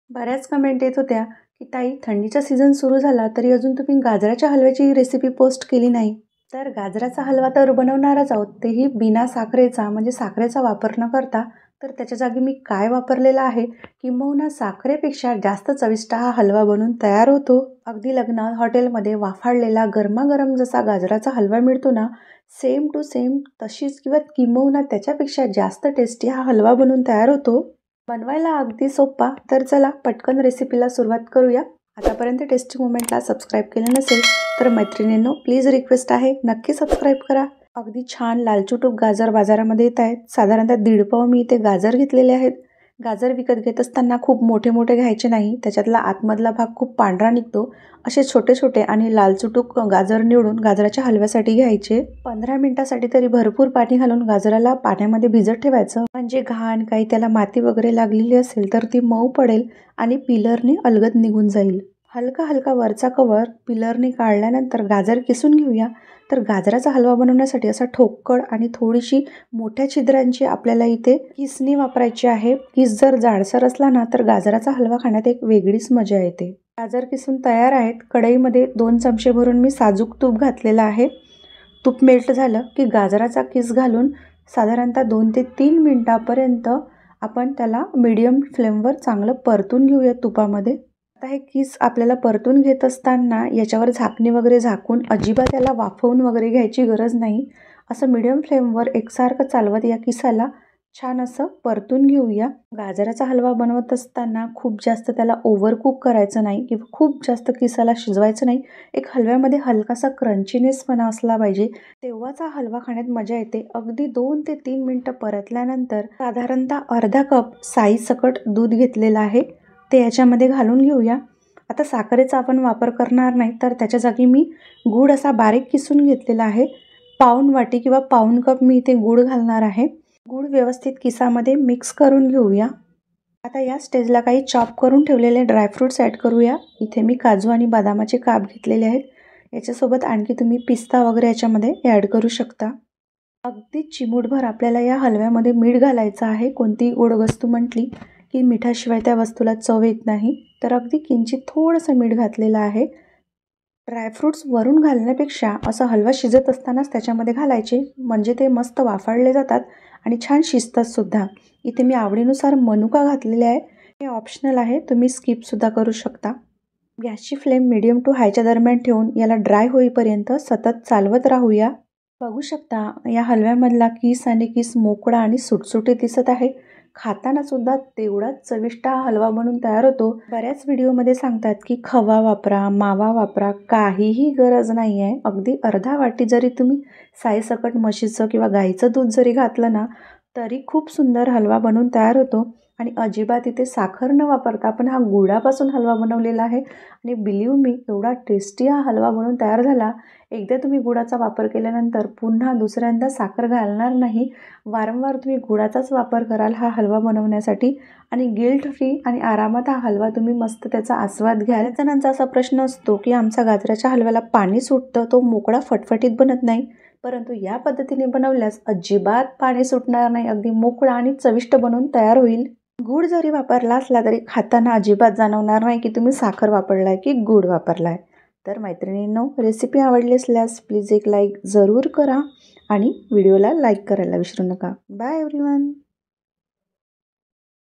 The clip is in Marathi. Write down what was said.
बऱ्याच कमेंट येत होत्या की ताई थंडीचा सीझन सुरू झाला तरी अजून तुम्ही गाजराच्या हलव्याची रेसिपी पोस्ट केली नाही. तर गाजराचा हलवा तर बनवणारच आहोत, तेही बिना साखरेचा, म्हणजे साखरेचा वापर न करता. तर त्याच्या जागी मी काय वापरलेला आहे, किंबहुना साखरेपेक्षा जास्त चविष्ट हा हलवा बनून तयार होतो. अगदी लग्नात हॉटेलमध्ये वाफाळलेला गरमागरम जसा गाजराचा हलवा मिळतो ना, सेम टू सेम तशीच किंवा किंबहुना त्याच्यापेक्षा जास्त टेस्टी हा हलवा बनून तयार होतो. बनवायला अगदी सोपा. तर चला पटकन रेसिपीला सुरुवात करूया. आतापर्यंत टेस्टी मोमेंटला सबस्क्राईब केलं नसेल तर मैत्रिणींनो प्लीज रिक्वेस्ट आहे, नक्की सबस्क्राईब करा. अगदी छान लालचुटूक गाजर बाजारामध्ये येत आहेत. साधारणतः 1.5 पाव मी इथे गाजर घेतलेले आहेत. गाजर विकत घेत असताना खूप मोठे मोठे घ्यायचे नाही, त्याच्यातला आतमधला भाग खूप पांढरा निघतो. असे छोटे छोटे आणि लालचुटूक गाजर निवडून गाजराच्या हलव्यासाठी घ्यायचे. 15 मिनिटासाठी तरी भरपूर पाणी घालून गाजराला पाण्यामध्ये भिजत ठेवायचं, म्हणजे घाण काही त्याला माती वगैरे लागलेली असेल तर ती मऊ पडेल आणि पिलरने अलगद निघून जाईल. हलका हलका वरचा कवर पिलरने काढल्यानंतर गाजर किसून घेऊया. तर गाजराचा हलवा बनवण्यासाठी असा ठोकळ आणि थोडीशी मोठ्या छिद्रांची आपल्याला इथे किसणी वापरायची आहे. किस जर जाडसर असला ना तर गाजराचा हलवा खाण्यात एक वेगळीच मजा येते. गाजर किसून तयार आहेत. कढईमध्ये 2 चमचे भरून मी साजूक तूप घातलेलं आहे. तूप मेल्ट झालं की गाजराचा किस घालून साधारणतः 2 ते 3 मिनिटापर्यंत आपण त्याला मीडियम फ्लेमवर चांगलं परतून घेऊया तुपामध्ये. आता हे किस आपल्याला परतून घेत असताना याच्यावर झाकणी वगैरे झाकून अजिबात याला वाफवून वगैरे घ्यायची गरज नाही. असं मीडियम फ्लेमवर एकसारखं चालवत या किसाला छान असं परतून घेऊया. गाजराचा हलवा बनवत असताना खूप जास्त त्याला ओव्हरकुक करायचं नाही किंवा खूप जास्त किसाला शिजवायचं नाही. एक हलव्यामध्ये हलकासा क्रंचीनेसपणा असला पाहिजे, तेव्हाच हा हलवा खाण्यात मजा येते. अगदी 2 ते 3 मिनिटं परतल्यानंतर साधारणतः अर्धा कप साईसकट दूध घेतलेलं आहे, ते याच्यामध्ये घालून घेऊया. आता साखरेचा आपण वापर करणार नाही, तर त्याच्या जागी मी गूळ असा बारीक किसून घेतलेला आहे. पाऊण वाटी किंवा पाऊण कप मी इथे गूळ घालणार आहे. गूळ व्यवस्थित किसामध्ये मिक्स करून घेऊया. आता या स्टेजला काही चॉप करून ठेवलेले ड्रायफ्रूट्स ॲड करूया. इथे मी काजू आणि बदामाचे काप घेतलेले आहेत. याच्यासोबत आणखी तुम्ही पिस्ता वगैरे याच्यामध्ये ॲड करू शकता. अगदी चिमूटभर आपल्याला या हलव्यामध्ये मीठ घालायचं आहे. कोणतीही गोड वस्तू म्हटली की मिठाशिवाय त्या वस्तूला चव येत नाही, तर अगदी किंचित थोडंसं मीठ घातलेलं आहे. ड्रायफ्रूट्स वरून घालण्यापेक्षा असं हलवा शिजत असतानाच त्याच्यामध्ये घालायचे, म्हणजे ते मस्त वाफाळले जातात आणि छान शिजतात सुद्धा. इथे मी आवडीनुसार मनुका घातलेले आहे. हे ऑप्शनल आहे, तुम्ही स्किपसुद्धा करू शकता. गॅसची फ्लेम मीडियम टू हायच्या दरम्यान ठेवून याला ड्राय होईपर्यंत सतत चालवत राहूया. बघू शकता या हलव्यामधला किस आणि किस मोकळा आणि सुटसुटीत दिसत आहे. खाताना सुद्धा तेवढाच चविष्ट हा हलवा बनून तयार होतो. बऱ्याच व्हिडिओमध्ये सांगतात की खवा वापरा, मावा वापरा, काहीही गरज नाही आहे. अगदी अर्धा वाटी जरी तुम्ही साईसकट म्हशीचं किंवा गाईचं दूध जरी घातलं ना, तरी खूप सुंदर हलवा बनून तयार होतो. आणि अजिबात इथे साखर न वापरता आपण हा गुळापासून हलवा बनवलेला आहे आणि बिलीव्ह मी एवढा टेस्टी हा हलवा बनून तयार झाला. एकदा तुम्ही गुळाचा वापर केल्यानंतर पुन्हा दुसऱ्यांदा साखर घालणार नाही. वारंवार तुम्ही गुळाचाच वापर कराल हा हलवा बनवण्यासाठी आणि गिल्ट फ्री आणि आरामात हा हलवा तुम्ही मस्त त्याचा आस्वाद घ्याल. बऱ्याच जणांचा असा प्रश्न असतो की आमचा गाजराच्या हलव्याला पाणी सुटतं, तो मोकळा फटफटीत बनत नाही. परंतु या पद्धतीने बनवल्यास अजिबात पाणी सुटणार नाही, अगदी मोकळा आणि चविष्ट बनून तयार होईल. गूळ जरी वापरला असला तरी खाताना अजिबात जाणवणार नाही की तुम्ही साखर वापरलाय की गूळ वापरलाय. तर मैत्रिणींनो, रेसिपी आवडली असल्यास प्लीज एक लाईक जरूर करा आणि व्हिडिओला लाईक करायला विसरू नका. Bye everyone.